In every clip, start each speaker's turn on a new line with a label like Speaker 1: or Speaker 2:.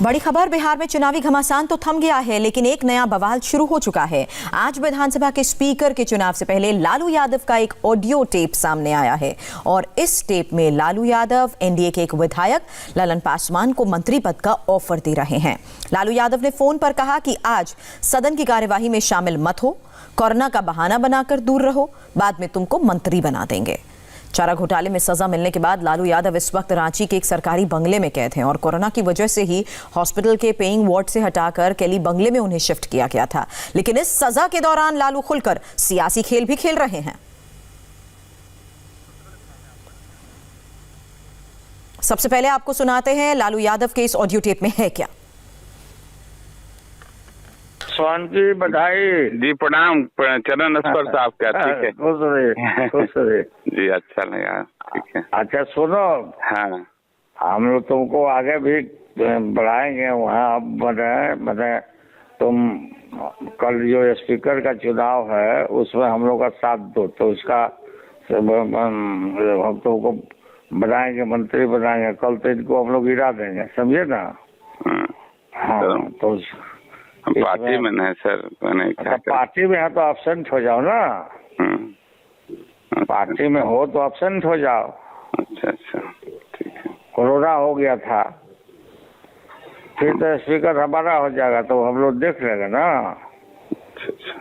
Speaker 1: बड़ी खबर, बिहार में चुनावी घमासान तो थम गया है, लेकिन एक नया बवाल शुरू हो चुका है। आज विधानसभा के स्पीकर के चुनाव से पहले लालू यादव का एक ऑडियो टेप सामने आया है और इस टेप में लालू यादव एनडीए के एक विधायक ललन पासवान को मंत्री पद का ऑफर दे रहे हैं। लालू यादव ने फोन पर कहा कि आज सदन की कार्यवाही में शामिल मत हो, कोरोना का बहाना बनाकर दूर रहो, बाद में तुमको मंत्री बना देंगे। चारा घोटाले में सजा मिलने के बाद लालू यादव इस वक्त रांची के एक सरकारी बंगले में कैद हैं और कोरोना की वजह से ही हॉस्पिटल के पेइंग वार्ड से हटाकर केली बंगले में उन्हें शिफ्ट किया गया था। लेकिन इस सजा के दौरान लालू खुलकर सियासी खेल भी खेल रहे हैं। सबसे पहले आपको सुनाते हैं लालू यादव के इस ऑडियो टेप में है क्या।
Speaker 2: स्वान की बधाई
Speaker 3: जी, प्रणाम चरण स्पर्श आपका। ठीक है,
Speaker 2: खुश रहे
Speaker 3: जी, अच्छा लगा। ठीक है,
Speaker 2: अच्छा सुनो,
Speaker 3: हाँ
Speaker 2: हम लोग तुमको आगे भी बढ़ाएंगे वहाँ। मतलब तुम कल जो स्पीकर का चुनाव है उसमें हम लोग का साथ दो, तो उसका हम तुमको बनाएंगे, मंत्री बनाएंगे। कल तो इनको हम लोग गिरा देंगे, समझे ना। हाँ, तो
Speaker 3: पार्टी में नहीं सर, मैंने
Speaker 2: अच्छा पार्टी में है तो एब्सेंट हो जाओ ना। पार्टी में हो तो एब्सेंट हो जाओ।
Speaker 3: अच्छा अच्छा, ठीक है।
Speaker 2: कोरोना हो गया था, फिर तो स्पीकर हमारा हो जाएगा, तो हम लोग देख लेंगे ना।
Speaker 3: अच्छा अच्छा,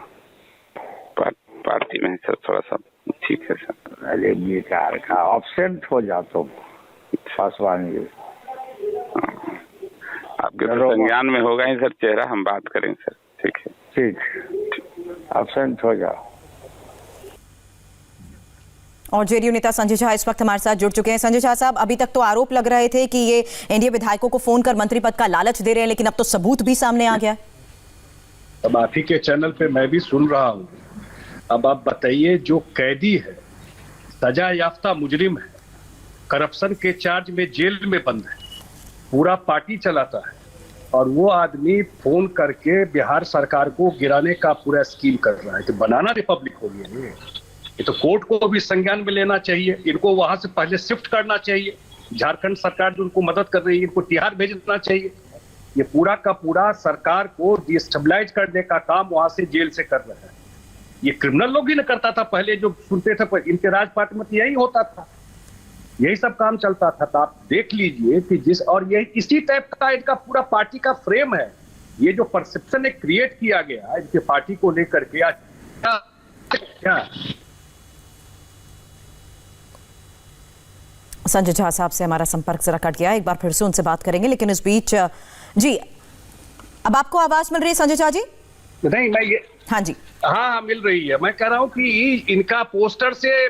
Speaker 3: पार्टी में सर थोड़ा सा ठीक है सर।
Speaker 2: अरे बेकार का, एब्सेंट हो जाओ तुम पासवान जी।
Speaker 3: आपके तो संज्ञान में होगा ही सर चेहरा, हम बात करेंगे सर। ठीक है,
Speaker 2: ठीक, एब्सेंट हो जाओ।
Speaker 1: और जेडीयू नेता संजय झा इस वक्त हमारे साथ जुड़ चुके हैं। संजय झा साहब, अभी तक तो आरोप लग रहे थे कि ये एनडीए विधायकों को फोन कर मंत्री पद का लालच दे रहे हैं, लेकिन अब तो सबूत भी सामने आ गया।
Speaker 4: अब आप ही के चैनल पे मैं भी सुन रहा हूँ। अब आप बताइए, जो कैदी है, सजा याफ्ता मुजरिम है, करप्शन के चार्ज में जेल में बंद है, पूरा पार्टी चलाता है, और वो आदमी फोन करके बिहार सरकार को गिराने का पूरा स्कीम कर रहा है। तो बनाना रिपब्लिक हो गया ये तो कोर्ट को भी संज्ञान में लेना चाहिए। इनको वहां से पहले शिफ्ट करना चाहिए। झारखंड सरकार जो उनको मदद कर रही है, इनको तिहाड़ भेजना चाहिए। ये पूरा का पूरा सरकार को डिस्टेबलाइज करने का काम वहां से जेल से कर रहे हैं। ये क्रिमिनल लोग ही न करता था पहले, जो सुनते थे इनके राजपाट में यही होता था, यही सब काम चलता था। तो आप देख लीजिए कि जिस, और यही इसी टाइप का इनका पूरा पार्टी का फ्रेम है। ये जो परसेप्शन क्रिएट किया गया इनके पार्टी को लेकर के, क्या
Speaker 1: संजय झा साहब से हमारा संपर्क जरा कट गया, एक बार फिर से उनसे बात करेंगे। लेकिन इस बीच जी, अब आपको आवाज मिल रही है संजय झा जी?
Speaker 4: नहीं, मैं ये
Speaker 1: हाँ जी,
Speaker 4: हाँ मिल रही है। मैं कह रहा हूँ कि इनका पोस्टर से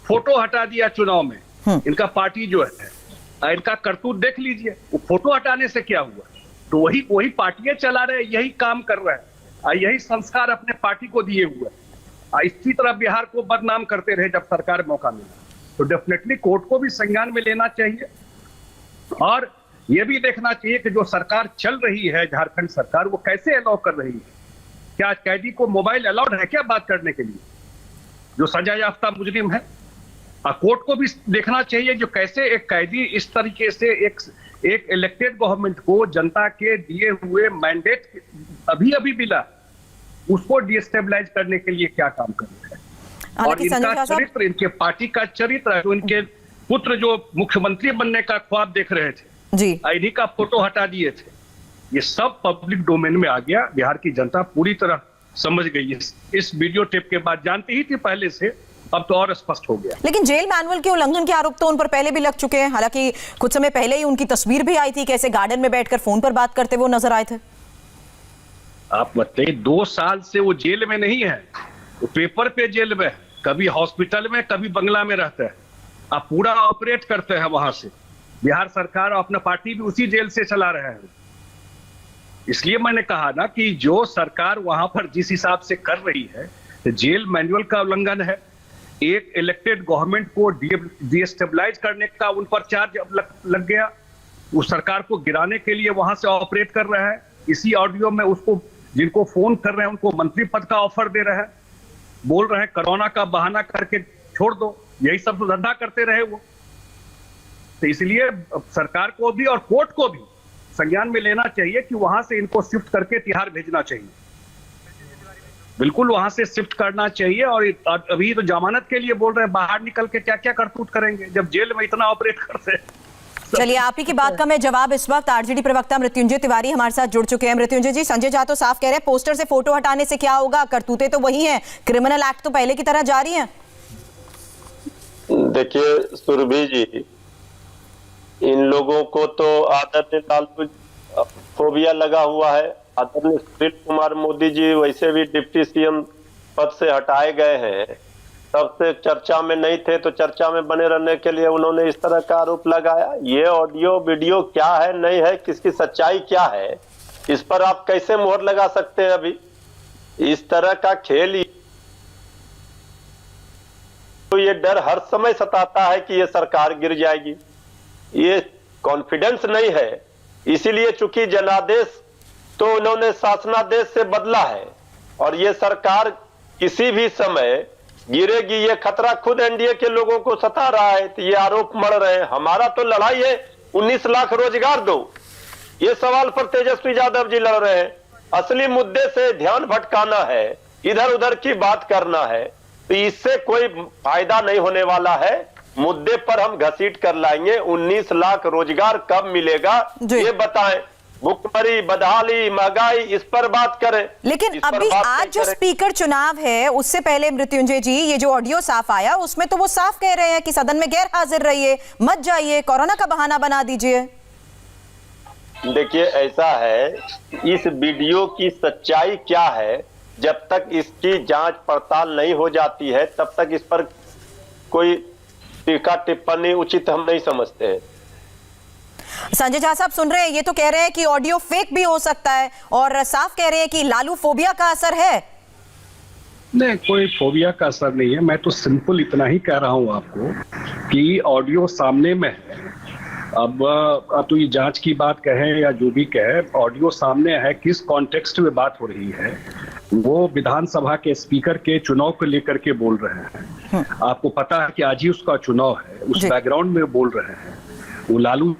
Speaker 4: फोटो हटा दिया चुनाव में। इनका पार्टी जो है, इनका करतूत देख लीजिए। वो फोटो हटाने से क्या हुआ? तो वही पार्टियां चला रहे, यही काम कर रहे हैं, यही संस्कार अपने पार्टी को दिए हुए हैं। इसी तरह बिहार को बदनाम करते रहे जब सरकार मौका मिला। तो डेफिनेटली कोर्ट को भी संज्ञान में लेना चाहिए, और यह भी देखना चाहिए कि जो सरकार चल रही है, झारखंड सरकार, वो कैसे अलाउ कर रही है। क्या कैदी को मोबाइल अलाउड है क्या बात करने के लिए, जो सजा याफ्ता मुजरिम है? कोर्ट को भी देखना चाहिए जो कैसे एक कैदी इस तरीके से एक इलेक्टेड गवर्नमेंट को जनता के दिए हुए मैंडेट अभी मिला, उसको डिस्टेबलाइज करने के लिए क्या काम कर रहे हैं। और इनका चरित्र, इनके पार्टी का चरित्र, जो इनके पुत्र जो मुख्यमंत्री बनने का ख्वाब देख रहे थे
Speaker 1: जी,
Speaker 4: इन्हीं का फोटो हटा दिए थे। ये सब पब्लिक डोमेन में आ गया। बिहार की जनता पूरी तरह समझ गई इस वीडियो टेप के बाद। जानती ही थी पहले से, अब तो और स्पष्ट हो गया।
Speaker 1: लेकिन जेल मैनुअल के उल्लंघन के आरोप तो उन पर पहले भी लग चुके हैं। हालांकि कुछ समय पहले ही उनकी तस्वीर भी आई थी, कैसे गार्डन में बैठकर फोन पर बात करते वो नजर आए थे।
Speaker 4: आप बताइए, 2 साल से वो जेल में नहीं है, वो पेपर पे जेल में है। कभी हॉस्पिटल में, कभी बंगला में रहता है। आप पूरा ऑपरेट करते हैं वहां से। बिहार सरकार और अपना पार्टी भी उसी जेल से चला रहे हैं। इसलिए मैंने कहा ना कि जो सरकार वहां पर जिस हिसाब से कर रही है, जेल मैनुअल का उल्लंघन है। एक इलेक्टेड गवर्नमेंट को डिस्टेबलाइज करने का उन पर चार्ज लग गया। उस सरकार को गिराने के लिए वहां से ऑपरेट कर रहा है। इसी ऑडियो में उसको, जिनको फोन कर रहे हैं उनको मंत्री पद का ऑफर दे रहे हैं, बोल रहे हैं कोरोना का बहाना करके छोड़ दो। यही सब धंधा करते रहे वो। तो इसलिए सरकार को भी और कोर्ट को भी संज्ञान में लेना चाहिए कि वहां से इनको शिफ्ट करके तिहाड़ भेजना चाहिए, बिल्कुल वहां से शिफ्ट करना चाहिए। और अभी तो जमानत के लिए बोल रहे हैं, बाहर निकल के क्या क्या करतूत करेंगे जब जेल में इतना ऑपरेट करते हैं।
Speaker 1: चलिए, आप ही की बात का मैं जवाब इस वक्त आरजेडी प्रवक्ता मृत्युंजय तिवारी हमारे साथ जुड़ चुके हैं। मृत्युंजय जी, संजय झा तो साफ कह रहे हैं पोस्टर से फोटो हटाने से क्या होगा, करतूतें तो वही हैं, क्रिमिनल एक्ट तो पहले की तरह जारी हैं।
Speaker 5: देखिए सुरभि जी, इन लोगों को तो आदरणीय लालू फोबिया लगा हुआ है। आदरणीय सुशील कुमार मोदी जी वैसे भी डिप्टी सीएम पद से हटाए गए हैं, तब से चर्चा में नहीं थे, तो चर्चा में बने रहने के लिए उन्होंने इस तरह का आरोप लगाया। ये ऑडियो वीडियो क्या है नहीं है, किसकी सच्चाई क्या है, इस पर आप कैसे मोहर लगा सकते हैं? अभी इस तरह का खेल, तो ये डर हर समय सताता है कि ये सरकार गिर जाएगी, ये कॉन्फिडेंस नहीं है। इसीलिए चूंकि जनादेश तो उन्होंने शासनादेश से बदला है और ये सरकार किसी भी समय गिरेगी, ये खतरा खुद एनडीए के लोगों को सता रहा है। तो ये आरोप मढ़ रहे हैं। हमारा तो लड़ाई है 19 लाख रोजगार दो, ये सवाल पर तेजस्वी यादव जी लड़ रहे हैं। असली मुद्दे से ध्यान भटकाना है, इधर उधर की बात करना है, तो इससे कोई फायदा नहीं होने वाला है। मुद्दे पर हम घसीट कर लाएंगे। 19 लाख रोजगार कब मिलेगा ये बताएं। भुखमरी, बदहाली, महंगाई, इस पर बात करें।
Speaker 1: लेकिन अभी आज जो स्पीकर चुनाव है, उससे पहले मृत्युंजय जी, ये जो ऑडियो साफ आया उसमें तो वो साफ कह रहे हैं कि सदन में गैर हाजिर रहिए, मत जाइए, कोरोना का बहाना बना दीजिए।
Speaker 5: देखिए ऐसा है, इस वीडियो की सच्चाई क्या है, जब तक इसकी जांच पड़ताल नहीं हो जाती है तब तक इस पर कोई टीका टिप्पणी उचित हम नहीं समझते हैं।
Speaker 1: संजय झा साहब सुन रहे हैं, ये तो कह रहे हैं कि ऑडियो फेक भी हो सकता है और साफ कह रहे हैं कि लालू फोबिया का असर है।
Speaker 4: नहीं, कोई फोबिया का असर नहीं है। मैं तो सिंपल इतना ही कह रहा हूं आपको कि ऑडियो सामने में है। अब तो ये जांच की बात कहें या जो भी कहे, ऑडियो सामने है। किस कॉन्टेक्स्ट में बात हो रही है, वो विधानसभा के स्पीकर के चुनाव को लेकर के बोल रहे हैं। आपको पता है कि आज ही उसका चुनाव है, उस बैकग्राउंड में बोल रहे हैं। वो लालू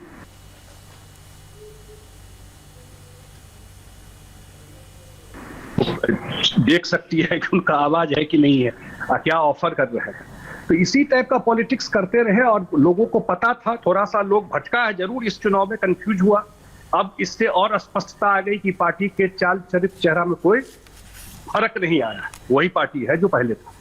Speaker 4: देख सकती है कि उनका आवाज है कि नहीं है, क्या ऑफर कर रहे हैं। तो इसी टाइप का पॉलिटिक्स करते रहे और लोगों को पता था। थोड़ा सा लोग भटका है जरूर इस चुनाव में, कंफ्यूज हुआ। अब इससे और स्पष्टता आ गई कि पार्टी के चाल चरित्र चेहरा में कोई फर्क नहीं आया, वही पार्टी है जो पहले था।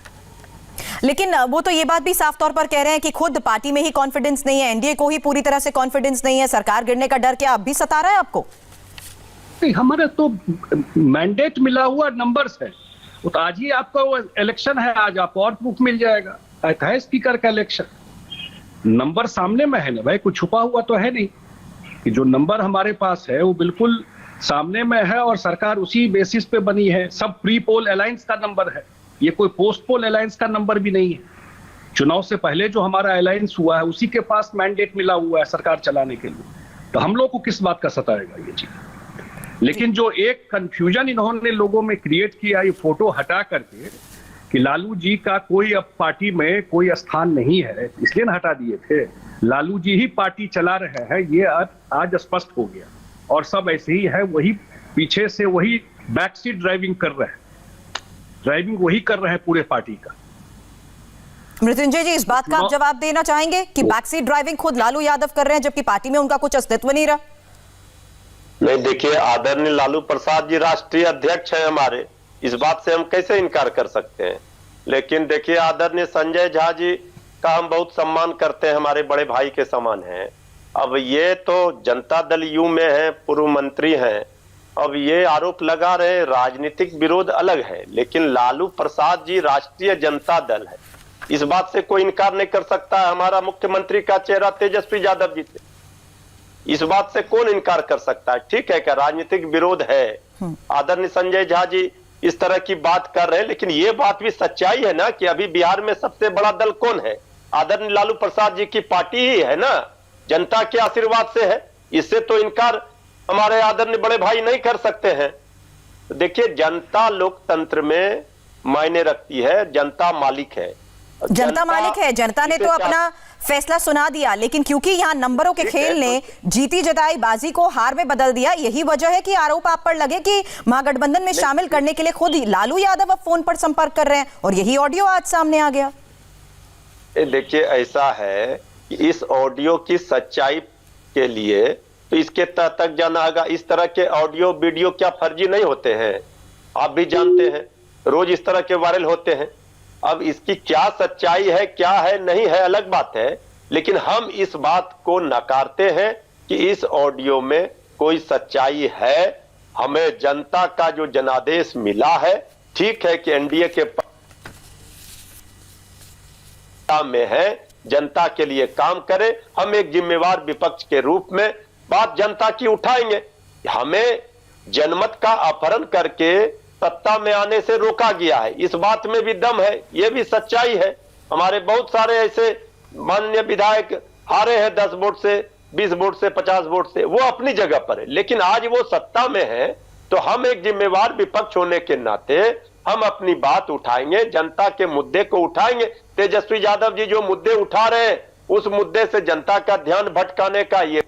Speaker 1: लेकिन वो तो ये बात भी साफ तौर पर कह रहे हैं कि खुद पार्टी में ही कॉन्फिडेंस नहीं है, एनडीए को ही पूरी तरह से कॉन्फिडेंस नहीं है। सरकार गिरने का डर क्या अब भी सता रहा है आपको?
Speaker 4: नहीं, हमारे तो मैंडेट मिला हुआ नंबर्स है। तो आज ही आपका वो इलेक्शन है, आज आपको और प्रूफ मिल जाएगा। है स्पीकर का इलेक्शन, नंबर सामने में है ना भाई, कुछ छुपा हुआ तो है नहीं। कि जो नंबर हमारे पास है वो बिल्कुल सामने में है और सरकार उसी बेसिस पे बनी है। सब प्री पोल अलायंस का नंबर है, ये कोई पोस्ट पोल अलायंस का नंबर भी नहीं है। चुनाव से पहले जो हमारा अलायंस हुआ है उसी के पास मैंडेट मिला हुआ है सरकार चलाने के लिए। तो हम लोग को किस बात का सताएगा ये चीज। लेकिन जो एक कंफ्यूजन इन्होंने लोगों में क्रिएट किया, ये फोटो हटा करके कि लालू जी का कोई अब पार्टी में कोई स्थान नहीं है, इसलिए ना हटा दिए थे। लालू जी ही पार्टी चला रहे हैं, ये आज स्पष्ट हो गया। और सब ऐसे ही है, वही पीछे से वही बैक सीट ड्राइविंग कर रहे हैं, ड्राइविंग वही कर रहे हैं पूरे पार्टी का।
Speaker 1: मृत्युंजय जी, इस बात का आप जवाब देना चाहेंगे कि बैक सीट ड्राइविंग खुद लालू यादव कर रहे हैं जबकि पार्टी में उनका कुछ अस्तित्व नहीं रहा?
Speaker 5: नहीं, देखिए आदरणीय लालू प्रसाद जी राष्ट्रीय अध्यक्ष हैं हमारे, इस बात से हम कैसे इनकार कर सकते हैं। लेकिन देखिए आदरणीय संजय झा जी का हम बहुत सम्मान करते हैं, हमारे बड़े भाई के समान हैं। अब ये तो जनता दल यू में है, पूर्व मंत्री हैं। अब ये आरोप लगा रहे, राजनीतिक विरोध अलग है, लेकिन लालू प्रसाद जी राष्ट्रीय जनता दल है, इस बात से कोई इनकार नहीं कर सकता है। हमारा मुख्यमंत्री का चेहरा तेजस्वी यादव जी थे, इस बात से कौन इनकार कर सकता है। ठीक है, क्या राजनीतिक विरोध है, आदरणीय संजय झा जी इस तरह की बात कर रहे हैं, लेकिन ये बात भी सच्चाई है ना कि अभी बिहार में सबसे बड़ा दल कौन है? आदरणीय लालू प्रसाद जी की पार्टी ही है ना, जनता के आशीर्वाद से है। इससे तो इनकार हमारे आदरणीय बड़े भाई नहीं कर सकते हैं। तो देखिए, जनता लोकतंत्र में मायने रखती है, जनता मालिक है।
Speaker 1: जनता मालिक है, जनता ने तो अपना फैसला सुना दिया, लेकिन क्योंकि यहाँ नंबरों के खेल ने जीती जताई बाजी को हार में बदल दिया, यही वजह है कि आरोप आप पर लगे कि महागठबंधन में शामिल करने के लिए खुद ही लालू यादव अब फोन पर संपर्क कर रहे हैं और यही ऑडियो आज सामने आ गया।
Speaker 5: देखिए, ऐसा है कि इस ऑडियो की सच्चाई के लिए तो इसके तह तक जाना होगा। इस तरह के ऑडियो वीडियो क्या फर्जी नहीं होते हैं? आप भी जानते हैं, रोज इस तरह के वायरल होते हैं। अब इसकी क्या सच्चाई है, क्या है, नहीं है, अलग बात है, लेकिन हम इस बात को नकारते हैं कि इस ऑडियो में कोई सच्चाई है। हमें जनता का जो जनादेश मिला है, ठीक है कि एनडीए के में है, जनता के लिए काम करे। हम एक जिम्मेवार विपक्ष के रूप में बात जनता की उठाएंगे। हमें जनमत का अपहरण करके सत्ता में आने से रोका गया है, इस बात में भी दम है, ये भी सच्चाई है। हमारे बहुत सारे ऐसे माननीय विधायक हारे हैं 10 वोट से, 20 वोट से, 50 वोट से, वो अपनी जगह पर है, लेकिन आज वो सत्ता में है। तो हम एक जिम्मेवार विपक्ष होने के नाते हम अपनी बात उठाएंगे, जनता के मुद्दे को उठाएंगे। तेजस्वी यादव जी जो मुद्दे उठा रहे हैं, उस मुद्दे से जनता का ध्यान भटकाने का ये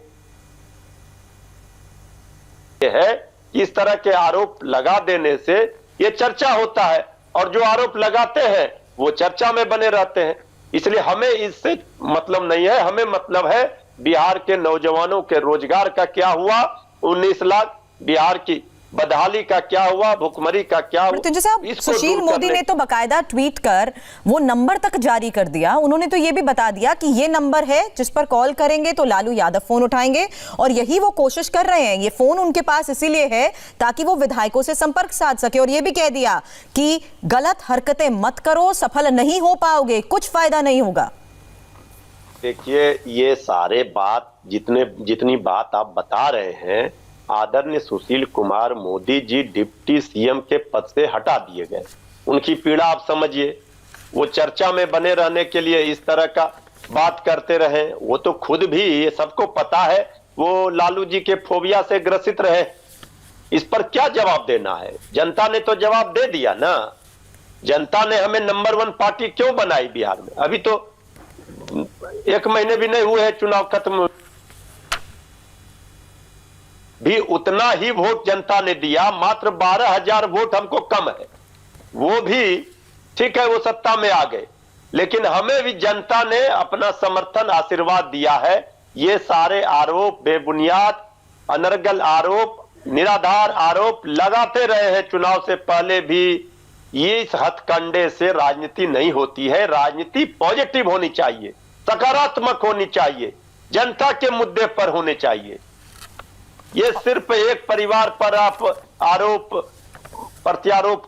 Speaker 5: है कि इस तरह के आरोप लगा देने से ये चर्चा होता है, और जो आरोप लगाते हैं वो चर्चा में बने रहते हैं। इसलिए हमें इससे मतलब नहीं है, हमें मतलब है बिहार के नौजवानों के रोजगार का क्या हुआ, 19 लाख, बिहार की बदहाली का क्या हुआ, भुखमरी का क्या हुआ।
Speaker 1: मृत्युंजय साहब, सुशील मोदी ने तो बकायदा ट्वीट कर वो नंबर तक जारी कर दिया। उन्होंने तो ये भी बता दिया कि ये नंबर है जिस पर कॉल करेंगे तो लालू यादव फोन उठाएंगे, और यही वो कोशिश कर रहे हैं। ये फोन उनके पास इसीलिए है ताकि वो विधायकों से संपर्क साध सके, और ये भी कह दिया कि गलत हरकतें मत करो, सफल नहीं हो पाओगे, कुछ फायदा नहीं होगा।
Speaker 5: देखिए, ये सारे बात जितनी बात आप बता रहे हैं, आदरणीय सुशील कुमार मोदी जी डिप्टी सीएम के पद से हटा दिए गए। उनकी पीड़ा आप समझिए। वो चर्चा में बने रहने के लिए इस तरह का बात करते रहे। वो तो खुद भी, ये सबको पता है, वो लालू जी के फोबिया से ग्रसित रहे। इस पर क्या जवाब देना है? जनता ने तो जवाब दे दिया ना। जनता ने हमें नंबर 1 पार्टी क्यों बनाई बिहार में? अभी तो 1 महीने भी नहीं हुए हैं चुनाव खत्म, भी उतना ही वोट जनता ने दिया। मात्र 12,000 वोट हमको कम है। वो भी ठीक है, वो सत्ता में आ गए, लेकिन हमें भी जनता ने अपना समर्थन, आशीर्वाद दिया है। ये सारे आरोप बेबुनियाद, अनर्गल आरोप, निराधार आरोप लगाते रहे हैं चुनाव से पहले भी। ये इस हथकंडे से राजनीति नहीं होती है। राजनीति पॉजिटिव होनी चाहिए, सकारात्मक होनी चाहिए, जनता के मुद्दे पर होने चाहिए। ये सिर्फ एक परिवार पर आप आरोप प्रत्यारोप।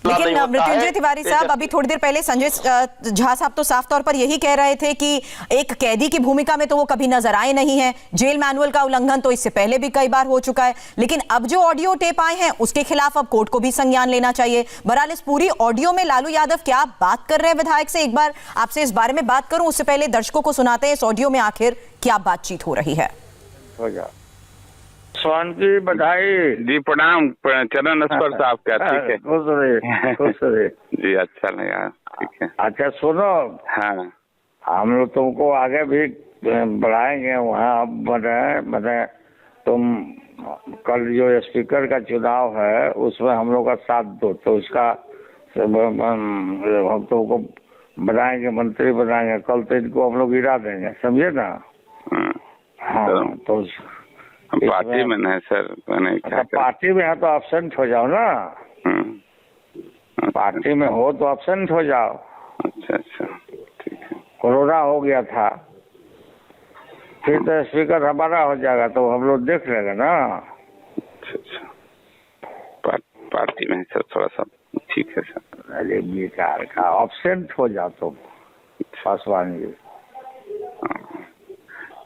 Speaker 1: लेकिन मृत्युंजय तिवारी साहब, अभी थोड़ी देर पहले संजय झा साहब तो साफ तौर पर यही कह रहे थे कि एक कैदी की भूमिका में तो वो कभी नजर आए नहीं है। जेल मैनुअल का उल्लंघन तो इससे पहले भी कई बार हो चुका है, लेकिन अब जो ऑडियो टेप आए हैं उसके खिलाफ अब कोर्ट को भी संज्ञान लेना चाहिए। बहरहाल इस पूरी ऑडियो में लालू यादव क्या बात कर रहे हैं विधायक से, एक बार आपसे इस बारे में बात करूं, उससे पहले दर्शकों को सुनाते हैं इस ऑडियो में आखिर क्या बातचीत हो रही है।
Speaker 2: स्वान की बधाई।
Speaker 3: जी प्रणाम, चरण स्पर्श साहब का। ठीक है,
Speaker 2: खुश रहे, खुश रहे।
Speaker 3: जी अच्छा लगा। ठीक है,
Speaker 2: अच्छा सुनो,
Speaker 3: हाँ,
Speaker 2: हम लोग तुमको आगे भी बढ़ाएंगे। वहाँ मतलब तुम कल जो स्पीकर का चुनाव है उसमें हम लोग का साथ दो, तो उसका हम तुमको बनाएंगे, मंत्री बनाएंगे। कल तो इनको हम लोग गिरा देंगे, समझे ना? हाँ, तो
Speaker 3: हम पार्टी में नहीं सर, मैंने क्या
Speaker 2: पार्टी में है तो एब्सेंट हो जाओ ना। पार्टी में हो तो एब्सेंट हो जाओ।
Speaker 3: अच्छा अच्छा, ठीक है।
Speaker 2: कोरोना हो गया था, फिर तो स्पीकर हमारा हो जाएगा, तो हम लोग देख लेंगे ना।
Speaker 3: अच्छा अच्छा, पार्टी में सर थोड़ा सा। ठीक है सर।
Speaker 2: अरे बेकार का, एब्सेंट हो जाओ तुम पासवान जी।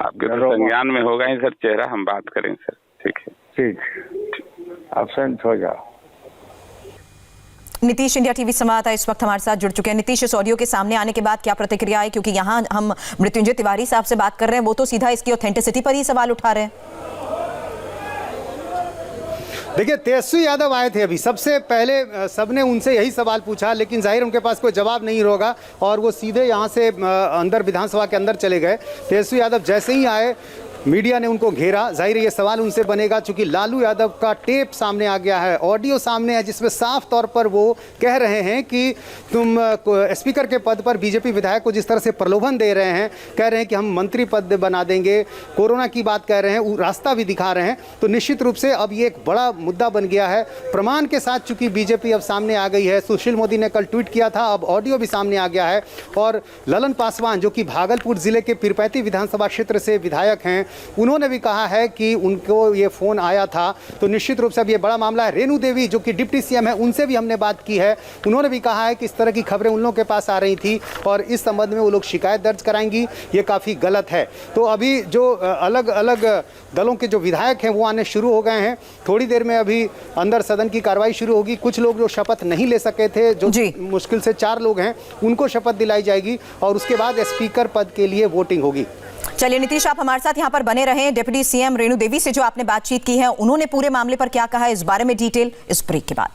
Speaker 3: आपके तो संज्ञान में होगा ही सर चेहरा, हम बात करेंगे सर। ठीक है,
Speaker 2: ठीक, एब्सेंट हो जाओ।
Speaker 1: नीतीश इंडिया टीवी संवाददाता इस वक्त हमारे साथ जुड़ चुके हैं। नीतीश, इस ऑडियो के सामने आने के बाद क्या प्रतिक्रिया है, क्योंकि यहाँ हम मृत्युंजय तिवारी साहब से बात कर रहे हैं, वो तो सीधा इसकी ऑथेंटिसिटी पर ही सवाल उठा रहे हैं।
Speaker 6: देखिए, तेजस्वी यादव आए थे अभी, सबसे पहले सबने उनसे यही सवाल पूछा, लेकिन जाहिर उनके पास कोई जवाब नहीं होगा और वो सीधे यहाँ से अंदर विधानसभा के अंदर चले गए। तेजस्वी यादव जैसे ही आए, मीडिया ने उनको घेरा। जाहिर ये सवाल उनसे बनेगा, चूंकि लालू यादव का टेप सामने आ गया है, ऑडियो सामने है, जिसमें साफ तौर पर वो कह रहे हैं कि तुम स्पीकर के पद पर बीजेपी विधायक को जिस तरह से प्रलोभन दे रहे हैं, कह रहे हैं कि हम मंत्री पद बना देंगे, कोरोना की बात कह रहे हैं, रास्ता भी दिखा रहे हैं। तो निश्चित रूप से अब ये एक बड़ा मुद्दा बन गया है प्रमाण के साथ, चूंकि बीजेपी अब सामने आ गई है। सुशील मोदी ने कल ट्वीट किया था, अब ऑडियो भी सामने आ गया है। और ललन पासवान, जो कि भागलपुर जिले के पीरपैंती विधानसभा क्षेत्र से विधायक हैं, उन्होंने भी कहा है कि उनको ये फ़ोन आया था। तो निश्चित रूप से अब ये बड़ा मामला है। रेणु देवी, जो कि डिप्टी सीएम है, उनसे भी हमने बात की है। उन्होंने भी कहा है कि इस तरह की खबरें उन लोगों के पास आ रही थी और इस संबंध में वो लोग शिकायत दर्ज कराएंगी। ये काफ़ी गलत है। तो अभी जो अलग अलग दलों के जो विधायक हैं वो आने शुरू हो गए हैं। थोड़ी देर में अभी अंदर सदन की कार्रवाई शुरू होगी। कुछ लोग जो शपथ नहीं ले सके थे, जो मुश्किल से 4 लोग हैं, उनको शपथ दिलाई जाएगी और उसके बाद स्पीकर पद के लिए वोटिंग होगी।
Speaker 1: चलिए नीतीश, आप हमारे साथ यहाँ पर बने रहें। डिप्टी सीएम रेणु देवी से जो आपने बातचीत की है, उन्होंने पूरे मामले पर क्या कहा है, इस बारे में डिटेल इस ब्रेक के बाद।